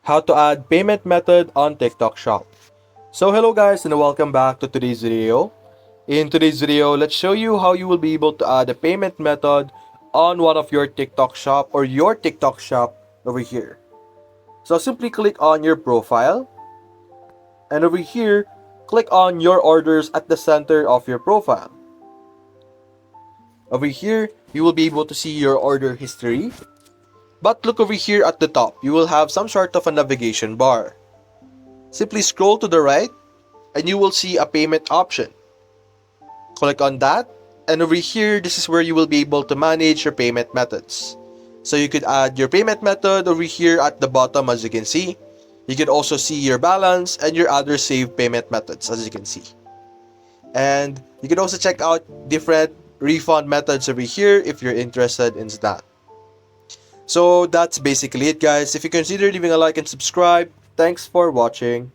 How to add payment method on TikTok Shop. So hello guys and welcome back to today's video. In today's video, let's show you how you will be able to add a payment method on one of your TikTok Shop or your TikTok Shop over here. So simply click on your profile and over here, click on your orders at the center of your profile. Over here, you will be able to see your order history. But look over here at the top, you will have some sort of a navigation bar. Simply scroll to the right and you will see a payment option. Click on that and over here, this is where you will be able to manage your payment methods. So you could add your payment method over here at the bottom as you can see. You can also see your balance and your other saved payment methods as you can see. And you can also check out different refund methods over here if you're interested in that. So that's basically it guys. If you consider leaving a like and subscribe, thanks for watching.